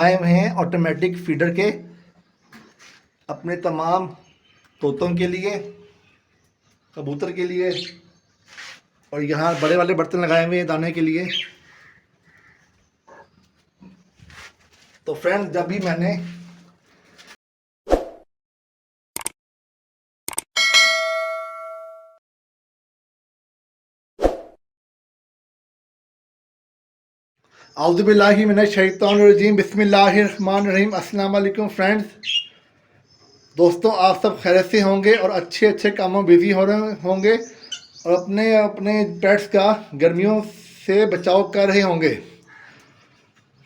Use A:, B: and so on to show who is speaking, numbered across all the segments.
A: आए हुए हैं ऑटोमेटिक फीडर के अपने तमाम तोतों के लिए, कबूतर के लिए, और यहाँ बड़े वाले बर्तन लगाए हुए हैं दाने के लिए। तो फ्रेंड्स, जब भी मैंने औज़ुबिल्लाहि मिनश्शैतानिर्रजीम बिस्मिल्लाहिर्रहमानिर्रहीम। अस्सलाम वालेकुम फ्रेंड्स। दोस्तों, आप सब खैरियत से होंगे और अच्छे अच्छे कामों में बिज़ी हो रहे होंगे और अपने अपने पेट्स का गर्मियों से बचाव कर रहे होंगे।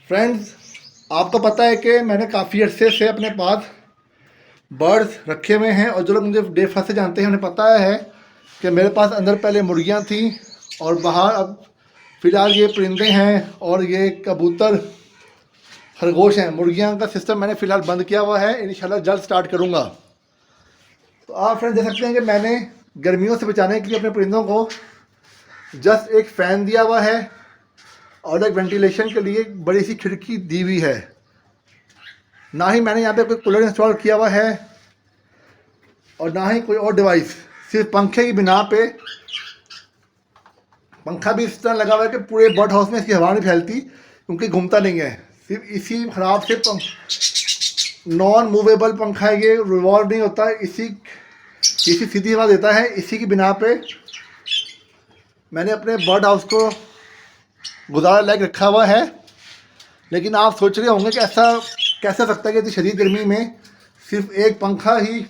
A: फ्रेंड्स, आपको पता है कि मैंने काफ़ी अरसे से अपने पास बर्ड्स रखे हुए हैं, और जो लोग मुझे डे फर्स्ट से जानते हैं उन्हें पता है कि मेरे पास अंदर पहले मुर्गियाँ थी और बाहर अब फ़िलहाल ये परिंदे हैं और ये कबूतर, खरगोश हैं। मुर्गियाँ का सिस्टम मैंने फ़िलहाल बंद किया हुआ है, इंशाल्लाह जल्द स्टार्ट करूँगा। तो आप फ्रेंड देख सकते हैं कि मैंने गर्मियों से बचाने के लिए अपने परिंदों को जस्ट एक फ़ैन दिया हुआ है और एक वेंटिलेशन के लिए बड़ी सी खिड़की दी हुई है। ना ही मैंने यहाँ पे कोई कूलर इंस्टॉल किया हुआ है और ना ही कोई और डिवाइस। सिर्फ पंखे की बिना पे, पंखा भी इस तरह लगा हुआ है कि पूरे बर्ड हाउस में इसकी हवा नहीं फैलती क्योंकि घूमता नहीं है। सिर्फ इसी खराब से नॉन मूवेबल पंखा है, ये रिवॉल्व नहीं होता, इसी सीधी हवा देता है। इसी की बिना पे मैंने अपने बर्ड हाउस को गुजारा लायक रखा हुआ है। लेकिन आप सोच रहे होंगे कि ऐसा कैसे हो सकता है कि इतनी शदीद गर्मी में सिर्फ एक पंखा ही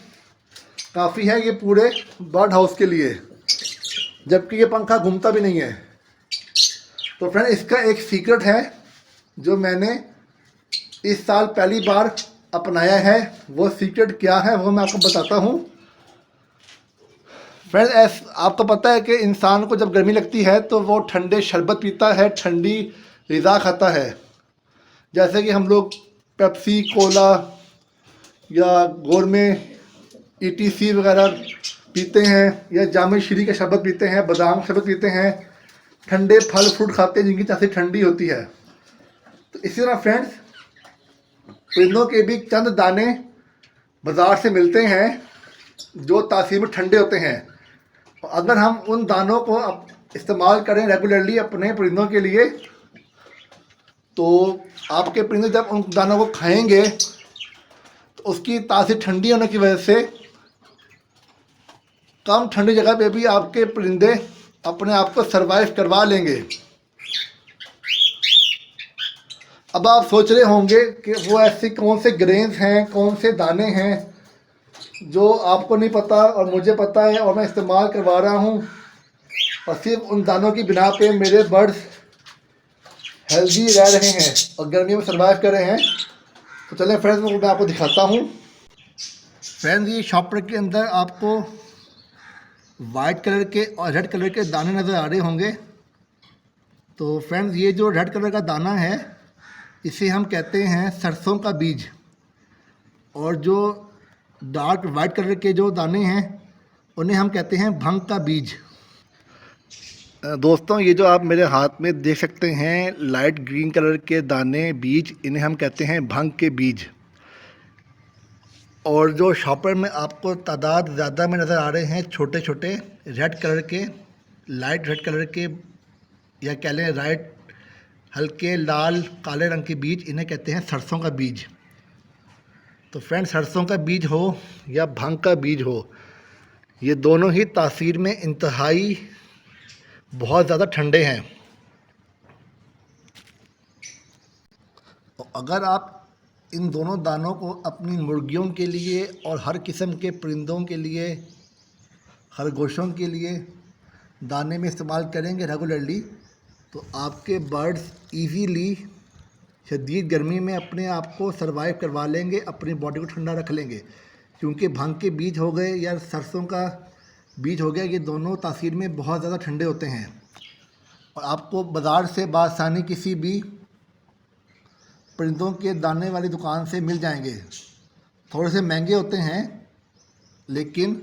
A: काफ़ी है ये पूरे बर्ड हाउस के लिए, जबकि ये पंखा घूमता भी नहीं है। तो फ्रेंड, इसका एक सीक्रेट है जो मैंने इस साल पहली बार अपनाया है। वो सीक्रेट क्या है वो मैं आपको बताता हूँ। फ्रेंड, आपको पता है कि इंसान को जब गर्मी लगती है तो वो ठंडे शरबत पीता है, ठंडी ग़िज़ा खाता है। जैसे कि हम लोग पेप्सी, कोला या गोरमे, ETC वगैरह पीते हैं, या जामुन शीरी का शरबत पीते हैं, बादाम का शरबत पीते हैं, ठंडे फल फ्रूट खाते हैं जिनकी तासीर ठंडी होती है। तो इसी तरह फ्रेंड्स, परिंदों के भी चंद दाने बाज़ार से मिलते हैं जो तासीर में ठंडे होते हैं। और अगर हम उन दानों को इस्तेमाल करें रेगुलरली अपने परिंदों के लिए, तो आपके परिंदे जब उन दानों को खाएंगे तो उसकी तासीर ठंडी होने की वजह से कम ठंडी जगह पे भी आपके परिंदे अपने आप को सरवाइव करवा लेंगे। अब आप सोच रहे होंगे कि वो ऐसे कौन से ग्रेन्स हैं, कौन से दाने हैं जो आपको नहीं पता और मुझे पता है और मैं इस्तेमाल करवा रहा हूँ, और सिर्फ उन दानों की बिना पे मेरे बर्ड्स हेल्दी रह रहे हैं और गर्मी में सर्वाइव कर रहे हैं। तो चलें फ्रेंड्स, मैं आपको दिखाता हूँ। फ्रेंड्स, ये शॉपर के अंदर आपको वाइट कलर के और रेड कलर के दाने नज़र आ रहे होंगे। तो फ्रेंड्स, ये जो रेड कलर का दाना है इसे हम कहते हैं सरसों का बीज, और जो डार्क वाइट कलर के जो दाने हैं उन्हें हम कहते हैं भंग का बीज। दोस्तों, ये जो आप मेरे हाथ में देख सकते हैं लाइट ग्रीन कलर के दाने, बीज, इन्हें हम कहते हैं भंग के बीज। और जो शॉपर में आपको तादाद ज़्यादा में नज़र आ रहे हैं छोटे छोटे रेड कलर के, लाइट रेड कलर के, या कह लें राइट हल्के लाल काले रंग के बीज, इन्हें कहते हैं सरसों का बीज। तो फ्रेंड, सरसों का बीज हो या भंग का बीज हो, ये दोनों ही तासीर में इंतहाई बहुत ज़्यादा ठंडे हैं। तो अगर आप इन दोनों दानों को अपनी मुर्गियों के लिए और हर किस्म के परिंदों के लिए, खरगोशों के लिए दाने में इस्तेमाल करेंगे रेगुलरली, तो आपके बर्ड्स इजीली शदीद गर्मी में अपने आप को सरवाइव करवा लेंगे, अपनी बॉडी को ठंडा रख लेंगे। क्योंकि भंग के बीज हो गए या सरसों का बीज हो गया, ये दोनों तासीर में बहुत ज़्यादा ठंडे होते हैं और आपको बाज़ार से बासानी किसी भी परिंदों के दाने वाली दुकान से मिल जाएंगे। थोड़े से महंगे होते हैं, लेकिन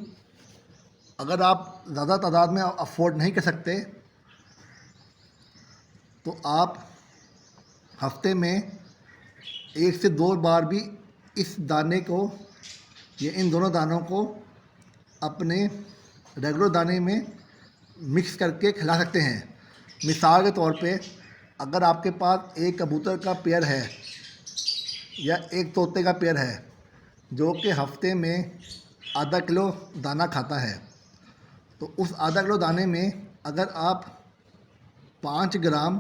A: अगर आप ज़्यादा तादाद में अफोर्ड नहीं कर सकते तो आप हफ्ते में 1 से 2 बार भी इस दाने को या इन दोनों दानों को अपने रेगुलर दाने में मिक्स करके खिला सकते हैं। मिसाल के तौर पे अगर आपके पास एक कबूतर का पेयर है या एक तोते का पेयर है जो कि हफ्ते में आधा किलो दाना खाता है, तो उस आधा किलो दाने में अगर आप 5 ग्राम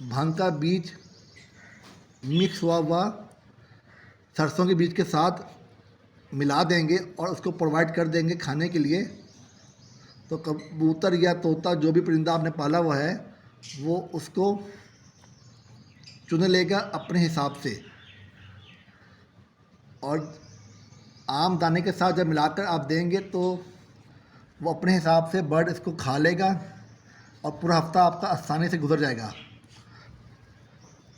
A: भांग का बीज मिक्स हुआ सरसों के बीज के साथ मिला देंगे और उसको प्रोवाइड कर देंगे खाने के लिए, तो कबूतर या तोता जो भी परिंदा आपने पाला हुआ है वो उसको चुन लेगा अपने हिसाब से। और आम दाने के साथ जब मिलाकर आप देंगे तो वो अपने हिसाब से बर्ड इसको खा लेगा और पूरा हफ्ता आपका आसानी से गुजर जाएगा।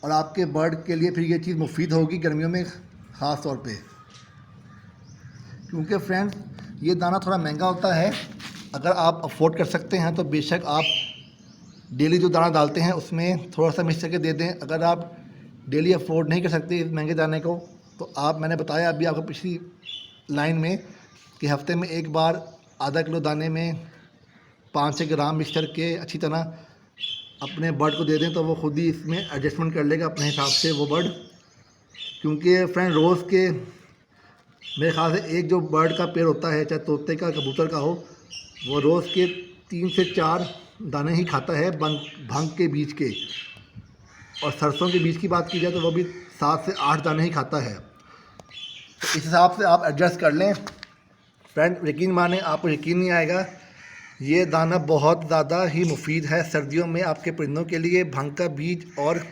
A: और आपके बर्ड के लिए फिर ये चीज़ मुफीद होगी गर्मियों में ख़ास तौर पे, क्योंकि फ्रेंड्स ये दाना थोड़ा महंगा होता है। अगर आप अफोर्ड कर सकते हैं तो बेशक आप डेली जो दाना डालते हैं उसमें थोड़ा सा मिक्स करके दे दें। अगर आप डेली अफोर्ड नहीं कर सकते इस महंगे दाने को, तो आप, मैंने बताया अभी आपको पिछली लाइन में कि हफ्ते में एक बार आधा किलो दाने में 5 ग्राम मिक्स करके अच्छी तरह अपने बर्ड को दे दें, तो वो खुद ही इसमें एडजस्टमेंट कर लेगा अपने हिसाब से वो बर्ड। क्योंकि फ्रेंड रोज़ के मेरे ख्याल से एक जो बर्ड का पेड़ होता है, चाहे तोते का कबूतर का हो, वो रोज़ के 3 से 4 दाने ही खाता है भांग के बीज के। और सरसों के बीज की बात की जाए तो वो भी 7 से 8 दाने ही खाता है। तो इस हिसाब से आप एडजस्ट कर लें। फ्रेंड यकीन माने, आपको यकीन नहीं आएगा, ये दाना बहुत ज़्यादा ही मुफीद है सर्दियों में आपके परिंदों के लिए। भांग का बीज और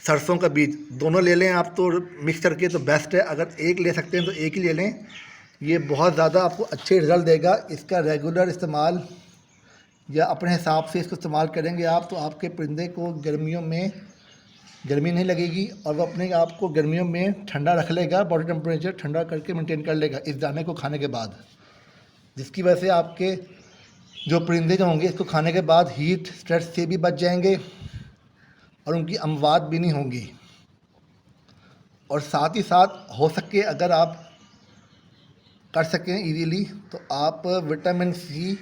A: सरसों का बीज दोनों ले लें आप तो मिक्स करके, तो बेस्ट है। अगर एक ले सकते हैं तो एक ही ले लें, ये बहुत ज़्यादा आपको अच्छे रिज़ल्ट देगा। इसका रेगुलर इस्तेमाल या अपने हिसाब से इसको इस्तेमाल करेंगे आप, तो आपके परिंदे को गर्मियों में गर्मी नहीं लगेगी और वो अपने आप को गर्मियों में ठंडा रख लेगा, बॉडी टेम्परेचर ठंडा करके मेंटेन कर लेगा इस दाने को खाने के बाद, जिसकी वजह से आपके जो परिंदे जो होंगे इसको खाने के बाद हीट स्ट्रेस से भी बच जाएंगे और उनकी अमवात भी नहीं होंगी। और साथ ही साथ हो सके अगर आप कर सकें इजीली, तो आप विटामिन सी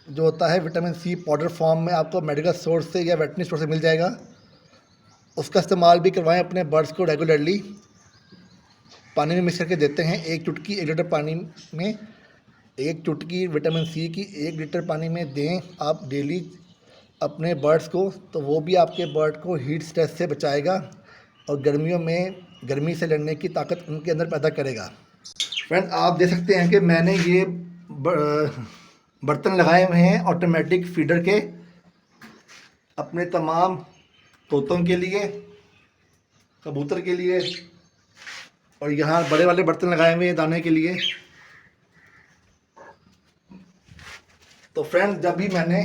A: जो होता है, विटामिन सी पाउडर फॉर्म में आपको मेडिकल स्टोर से या वेटनरी स्टोर से मिल जाएगा, उसका इस्तेमाल भी करवाएं अपने बर्ड्स को रेगुलरली। पानी में मिक्स करके देते हैं 1 चुटकी 1 लीटर पानी में, 1 चुटकी विटामिन सी की 1 लीटर पानी में दें आप डेली अपने बर्ड्स को, तो वो भी आपके बर्ड को हीट स्ट्रेस से बचाएगा और गर्मियों में गर्मी से लड़ने की ताकत उनके अंदर पैदा करेगा। फ्रेंड्स आप देख सकते हैं कि मैंने ये बर्तन लगाए हुए हैं ऑटोमेटिक फीडर के, अपने तमाम तोतों के लिए, कबूतर के लिए, और यहाँ बड़े वाले बर्तन लगाए हुए हैं दाने के लिए। तो फ्रेंड्स जब भी मैंने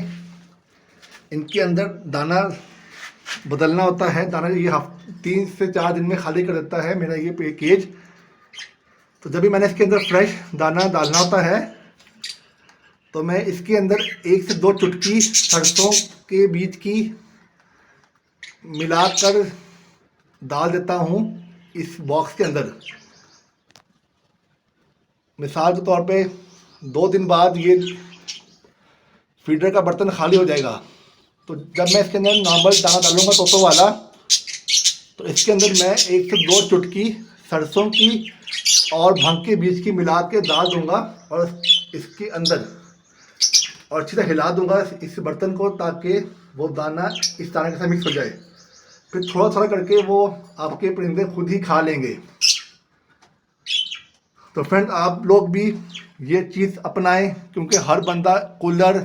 A: इनके अंदर दाना बदलना होता है, दाना ये 3 से 4 दिन में खाली कर देता है मेरा ये पैकेज, तो जब भी मैंने इसके अंदर फ्रेश दाना डालना होता है तो मैं इसके अंदर 1 से 2 चुटकी सरसों के बीज की मिलाकर डाल देता हूँ इस बॉक्स के अंदर। मिसाल के तौर पे 2 दिन बाद ये फीडर का बर्तन खाली हो जाएगा, तो जब मैं इसके अंदर नॉर्मल दाना डालूंगा तोतों वाला, तो इसके अंदर मैं 1 से 2 चुटकी सरसों की और भांग के बीज की मिला के डाल दूंगा और इसके अंदर और अच्छी तरह हिला दूंगा इस बर्तन को, ताकि वो दाना इस दाने के साथ मिक्स हो जाए। फिर थोड़ा थोड़ा करके वो आपके परिंदे खुद ही खा लेंगे। तो फ्रेंड आप लोग भी ये चीज़ अपनाएं, क्योंकि हर बंदा कूलर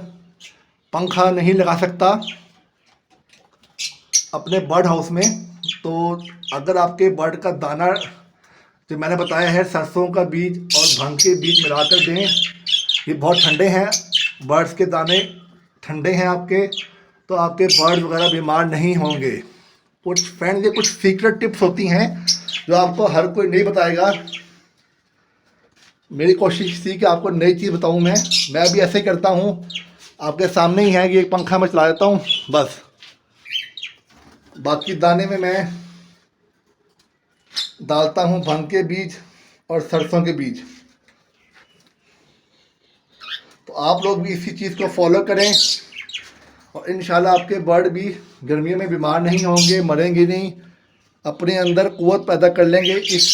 A: पंखा नहीं लगा सकता अपने बर्ड हाउस में। तो अगर आपके बर्ड का दाना जो मैंने बताया है सरसों का बीज और भांग के बीज मिलाकर दें, ये बहुत ठंडे हैं, बर्ड्स के दाने ठंडे हैं आपके, तो आपके बर्ड वगैरह बीमार नहीं होंगे। कुछ फ्रेंड्स ये कुछ सीक्रेट टिप्स होती हैं जो आपको हर कोई नहीं बताएगा। मेरी कोशिश थी कि आपको नई चीज़ बताऊं। मैं भी ऐसे ही करता हूं, आपके सामने ही है कि एक पंखा मैं चला देता हूं बस। बाकी दाने में मैं डालता हूँ भंग के बीज और सरसों के बीज। तो आप लोग भी इसी चीज़ को फॉलो करें और इंशाल्लाह आपके बर्ड भी गर्मियों में बीमार नहीं होंगे, मरेंगे नहीं, अपने अंदर कुव्वत पैदा कर लेंगे इस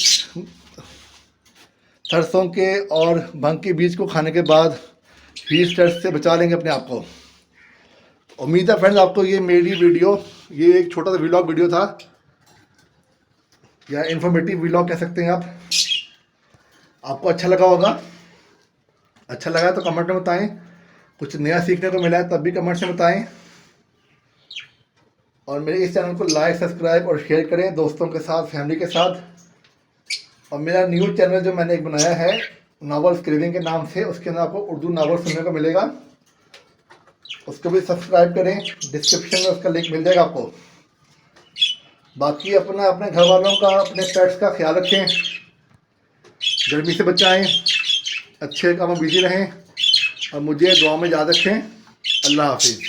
A: सरसों के और भंग के बीज को खाने के बाद, हीट स्ट्रेस से बचा लेंगे अपने आप को। उम्मीद है फ्रेंड्स आपको ये मेरी वीडियो, ये एक छोटा सा व्लॉग वीडियो था या इन्फॉर्मेटिव व्लॉग कह सकते हैं आप, आपको अच्छा लगा होगा। अच्छा लगा तो कमेंट में बताएं, कुछ नया सीखने को मिला है तब भी कमेंट में बताएं, और मेरे इस चैनल को लाइक, सब्सक्राइब और शेयर करें दोस्तों के साथ, फैमिली के साथ। और मेरा न्यू चैनल जो मैंने एक बनाया है नावल स्क्रीविंग के नाम से, उसके अंदर आपको उर्दू नावल सुनने को मिलेगा, उसको भी सब्सक्राइब करें, डिस्क्रिप्शन में उसका लिंक मिल जाएगा आपको। बाकी अपने घर वालों का, अपने पेट्स का ख्याल रखें, गर्मी से बचाएं, अच्छे कामों में बिजी रहें और मुझे दुआ में याद रखें। अल्लाह हाफिज़।